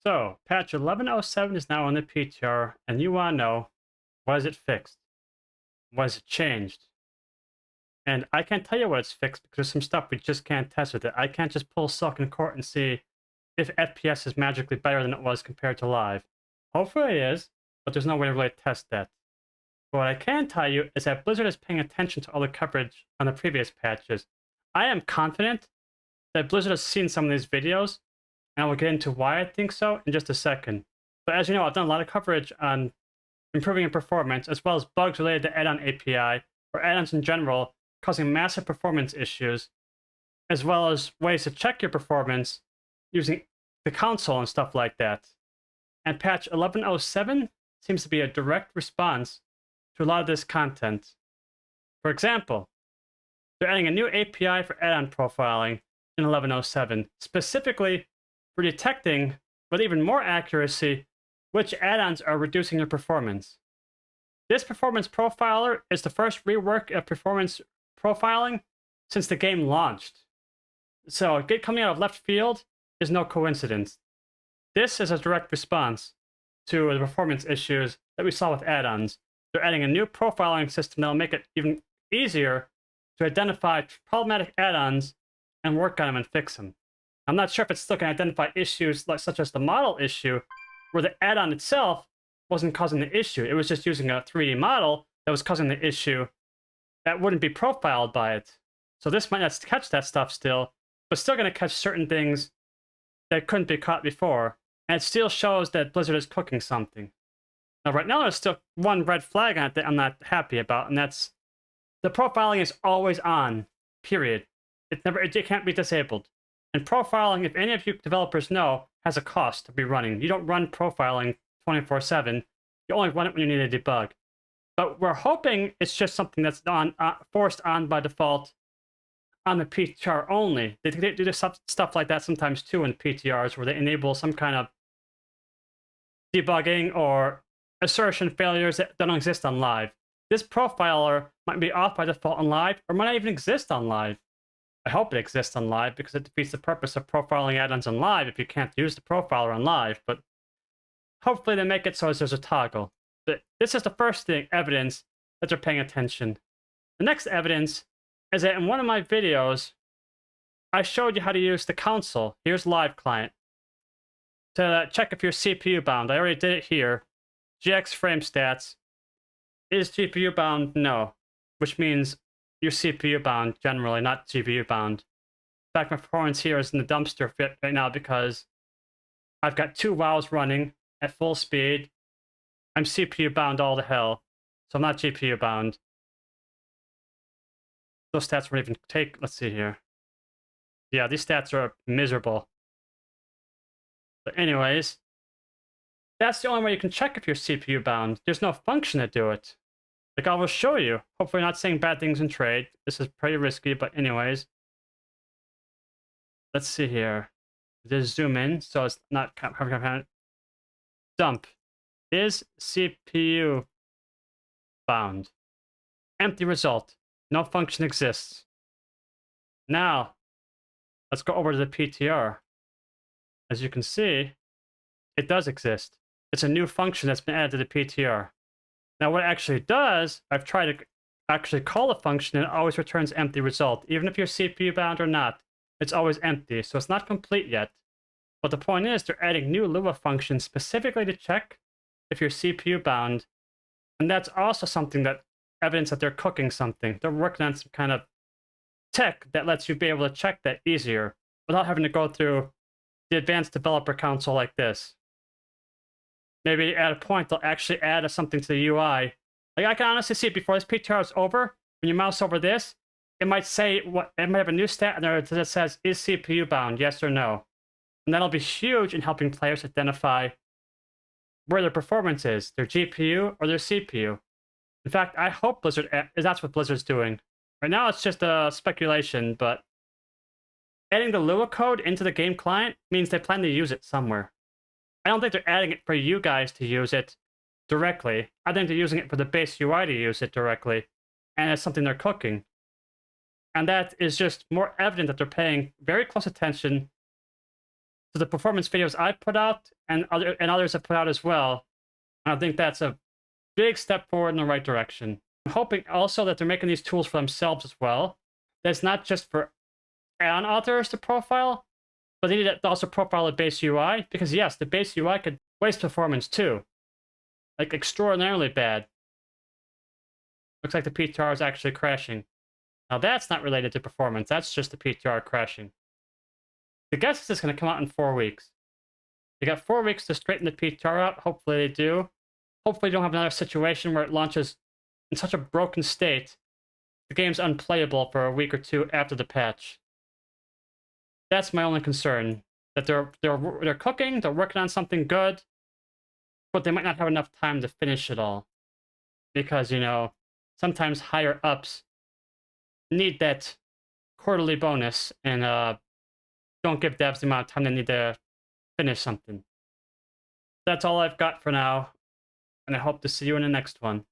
So, patch 1107 is now on the PTR, and you want to know, what is it fixed? What is it changed? And I can't tell you what it's fixed because there's some stuff we just can't test with it. I can't just pull Silicon Court and see if FPS is magically better than it was compared to live. Hopefully it is, but there's no way to really test that. But what I can tell you is that Blizzard is paying attention to all the coverage on the previous patches. I am confident that Blizzard has seen some of these videos, and I will get into why I think so in just a second. But as you know, I've done a lot of coverage on improving in performance, as well as bugs related to add-on API, or add-ons in general, causing massive performance issues, as well as ways to check your performance using the console and stuff like that. And patch 1107 seems to be a direct response to a lot of this content. For example, they're adding a new API for add-on profiling in 1107, specifically for detecting, with even more accuracy, which add-ons are reducing your performance. This performance profiler is the first rework of performance profiling since the game launched. So, it coming out of left field is no coincidence. This is a direct response to the performance issues that we saw with add-ons. They're adding a new profiling system that will make it even easier to identify problematic add-ons and work on them and fix them. I'm not sure if it's still going to identify issues such as the model issue, where the add-on itself wasn't causing the issue. It was just using a 3D model that was causing the issue that wouldn't be profiled by it. So this might not catch that stuff still, but still going to catch certain things that couldn't be caught before. And it still shows that Blizzard is cooking something. Now, right now, there's still one red flag on it that I'm not happy about, and that's the profiling is always on, period. It can't be disabled. And profiling, if any of you developers know, has a cost to be running. You don't run profiling 24/7. You only run it when you need a debug. But we're hoping it's just something that's forced on by default on the PTR only. They do stuff like that sometimes too in PTRs, where they enable some kind of debugging or assertion failures that don't exist on live. This profiler might be off by default on live, or might not even exist on live. I hope it exists on live, because it defeats the purpose of profiling add-ons on live if you can't use the profiler on live, but hopefully they make it so there's a toggle. But this is the first evidence that they're paying attention. The next evidence is that in one of my videos, I showed you how to use the console. Here's Live Client. To check if you're CPU bound. I already did it here. GX frame stats. Is GPU bound? No. Which means you're CPU bound generally, not GPU bound. In fact, my performance here is in the dumpster fit right now because I've got 2 WoWs running at full speed. I'm CPU bound all to hell, so I'm not GPU bound. Those stats won't even take. Let's see here. Yeah, these stats are miserable. But anyways, that's the only way you can check if you're CPU bound. There's no function to do it. Like I will show you. Hopefully not saying bad things in trade. This is pretty risky, but anyways. Let's see here. Just zoom in so it's not dump. Is CPU bound? Empty result. No function exists. Now, let's go over to the PTR. As you can see, it does exist. It's a new function that's been added to the PTR. Now, what it actually does, I've tried to actually call a function and it always returns empty result. Even if you're CPU bound or not, it's always empty. So it's not complete yet. But the point is, they're adding new Lua functions specifically to check if you're CPU bound. And that's also something that evidence that they're cooking something. They're working on some kind of tech that lets you be able to check that easier without having to go through the advanced developer console like this. Maybe at a point they'll actually add something to the UI. Like I can honestly see before this PTR is over, when you mouse over this, it might say it might have a new stat in there that says, is CPU bound, yes or no? And that'll be huge in helping players identify where their performance is, their GPU or their CPU. In fact, I hope that's what Blizzard's doing. Right now it's just a speculation, but adding the Lua code into the game client means they plan to use it somewhere. I don't think they're adding it for you guys to use it directly. I think they're using it for the base UI to use it directly. And it's something they're cooking. And that is just more evident that they're paying very close attention to the performance videos I put out and others have put out as well. And I think that's a big step forward in the right direction. I'm hoping also that they're making these tools for themselves as well. That's not just for add-on authors to profile, but they need to also profile the base UI, because yes, the base UI could waste performance too. Like extraordinarily bad. Looks like the PTR is actually crashing. Now that's not related to performance, that's just the PTR crashing. The guess is it's going to come out in 4 weeks. They got 4 weeks to straighten the PTR out. Hopefully they do. Hopefully you don't have another situation where it launches in such a broken state, the game's unplayable for a week or two after the patch. That's my only concern. That they're cooking, they're working on something good, but they might not have enough time to finish it all. Because, you know, sometimes higher ups need that quarterly bonus and don't give devs the amount of time they need to finish something. That's all I've got for now, and I hope to see you in the next one.